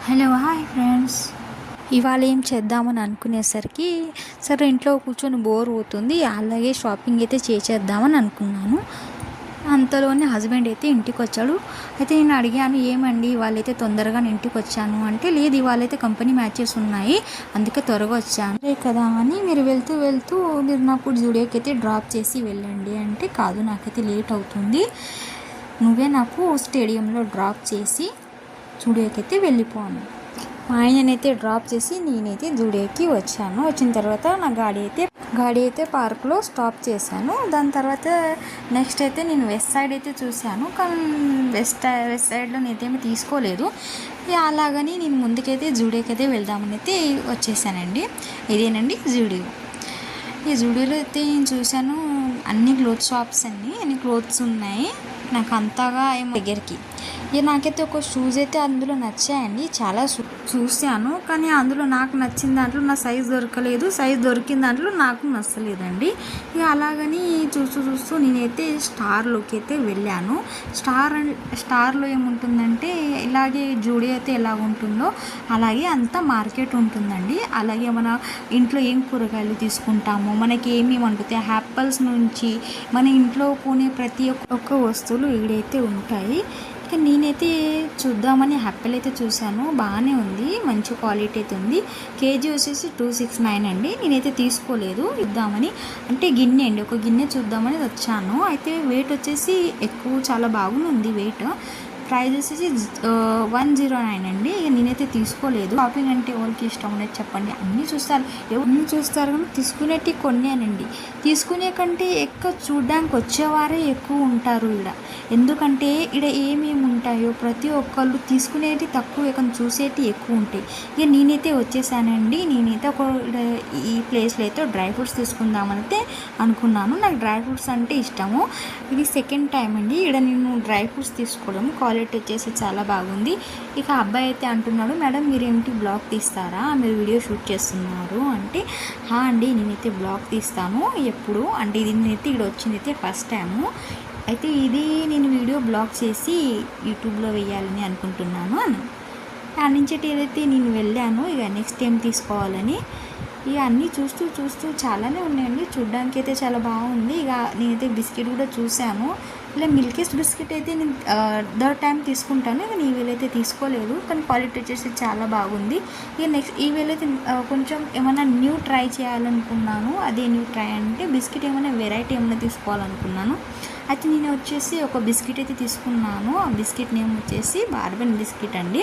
Hello hi friends. ఇవాళ ఏం చేద్దామని అనుకునేసరికి సరే ఇంట్లో కూర్చొని బోర్ అవుతుంది, అలాగే షాపింగ్ అయితే చేసేద్దామని అనుకున్నాను. అంతలోనే హస్బెండ్ అయితే ఇంటికి వచ్చాడు. అయితే నేను అడిగాను, ఏమండి ఇవాళైతే తొందరగా ఇంటికి వచ్చాను అంటే, లేదు ఇవాళైతే కంపెనీ మ్యాచెస్ ఉన్నాయి అందుకే త్వరగా వచ్చాను లే కదా అని, మీరు వెళ్తూ వెళ్తూ మీరు నాకు జూడియోకి అయితే డ్రాప్ చేసి వెళ్ళండి అంటే, కాదు నాకైతే లేట్ అవుతుంది, నువ్వే నాకు స్టేడియంలో డ్రాప్ చేసి జూడియోకి అయితే వెళ్ళిపోను. మా ఆయననైతే డ్రాప్ చేసి నేనైతే జూడియోకి వచ్చాను. వచ్చిన తర్వాత నా గాడి అయితే పార్క్లో స్టాప్ చేశాను. దాని తర్వాత నెక్స్ట్ అయితే నేను వెస్ట్ సైడ్ అయితే చూశాను, కానీ వెస్ట్ సైడ్లో నేనైతే తీసుకోలేదు. అలాగని నేను ముందుకైతే జూడియోకి అయితే వెళ్దామని అయితే వచ్చేసానండి. ఇదేనండి జూడియో. ఈ జూడియోలో అయితే నేను చూశాను అన్ని క్లోత్ షాప్స్ అన్ని క్లోత్స్ ఉన్నాయి. నాకు అంతగా ఏమో దగ్గరికి నాకైతే ఒక షూస్ అయితే అందులో నచ్చాయండి. చాలా చూశాను, కానీ అందులో నాకు నచ్చిన దాంట్లో నా సైజ్ దొరకలేదు, సైజ్ దొరికిన దాంట్లో నాకు నచ్చలేదండి. అలాగని చూస్తూ నేనైతే స్టార్లోకి అయితే వెళ్ళాను. స్టార్లో ఏముంటుందంటే ఇలాగే జూడియో అయితే ఎలా ఉంటుందో అలాగే అంతా మార్కెట్ ఉంటుందండి. అలాగే మన ఇంట్లో ఏం కూరగాయలు తీసుకుంటామో, మనకి ఏమేమి వండుతాయి, యాపిల్స్ నుంచి మన ఇంట్లో కొనే ప్రతి ఒక్క వస్తువులు ఈడైతే ఉంటాయి. ఇక నేనైతే చూద్దామని యాపిల్ అయితే చూశాను, బాగానే ఉంది, మంచి క్వాలిటీ అయితే ఉంది. కేజీ వచ్చేసి 269 అండి. నేనైతే తీసుకోలేదు, ఇద్దామని అంటే గిన్నె అండి, ఒక గిన్నె చూద్దామని వచ్చాను. అయితే వెయిట్ వచ్చేసి ఎక్కువ, చాలా బాగుంది వెయిట్. ప్రైస్ వచ్చేసి 109 అండి. ఇక నేనైతే తీసుకోలేదు. షాపింగ్ అంటే ఎవరికి ఇష్టం అనేది చెప్పండి, అన్నీ చూస్తారు కానీ తీసుకునేటి కొన్నానండి. తీసుకునే కంటే ఎక్కువ చూడడానికి వచ్చేవారే ఎక్కువ ఉంటారు ఇక్కడ. ఎందుకంటే ఇక్కడ ఏమేమి ఉంటాయో ప్రతి ఒక్కళ్ళు తీసుకునేటి తక్కువ, కానీ చూసేటి ఎక్కువ ఉంటాయి. ఇక నేనైతే వచ్చేసానండి. నేనైతే ఈ ప్లేస్లో అయితే డ్రై ఫ్రూట్స్ తీసుకుందామని అయితే అనుకున్నాను. నాకు డ్రై ఫ్రూట్స్ అంటే ఇష్టము. ఇది సెకండ్ టైం అండి ఇక్కడ నేను డ్రై ఫ్రూట్స్ తీసుకోవడం. క్వాలిటీ వచ్చేసి చాలా బాగుంది. ఇక అబ్బాయి అయితే అంటున్నాడు, మేడం మీరేంటి బ్లాగ్ తీస్తారా, మీరు వీడియో షూట్ చేస్తున్నారు అంటే, అండి నేనైతే బ్లాగ్ తీస్తాను ఎప్పుడు అంటే, ఇది నేనైతే ఇక్కడ వచ్చింది అయితే ఫస్ట్ టైము. అయితే ఇది నేను వీడియో బ్లాగ్ చేసి యూట్యూబ్లో వేయాలని అనుకుంటున్నాను అని నుంచి ఏదైతే నేను వెళ్ళాను. ఇక నెక్స్ట్ టైం తీసుకోవాలని ఇక అన్నీ చూస్తూ చాలానే ఉన్నాయండి. చూడ్డానికి అయితే చాలా బాగుంది. ఇక నేనైతే బిస్కెట్ కూడా చూశాను. ఇలా మిల్కీస్ బిస్కెట్ అయితే నేను థర్డ్ టైం తీసుకుంటాను. ఇక ఈ వేళైతే తీసుకోలేదు, కానీ క్వాలిటీ వచ్చేసి చాలా బాగుంది. ఇక నెక్స్ట్ ఈ వేళైతే కొంచెం ఏమైనా న్యూ ట్రై చేయాలనుకున్నాను. అదే న్యూ ట్రై అంటే బిస్కెట్ ఏమైనా వెరైటీ ఏమైనా తీసుకోవాలనుకున్నాను. అయితే నేను వచ్చేసి ఒక బిస్కెట్ అయితే తీసుకున్నాను. ఆ బిస్కెట్ నేమ్ వచ్చేసి బార్బన్ బిస్కెట్ అండి.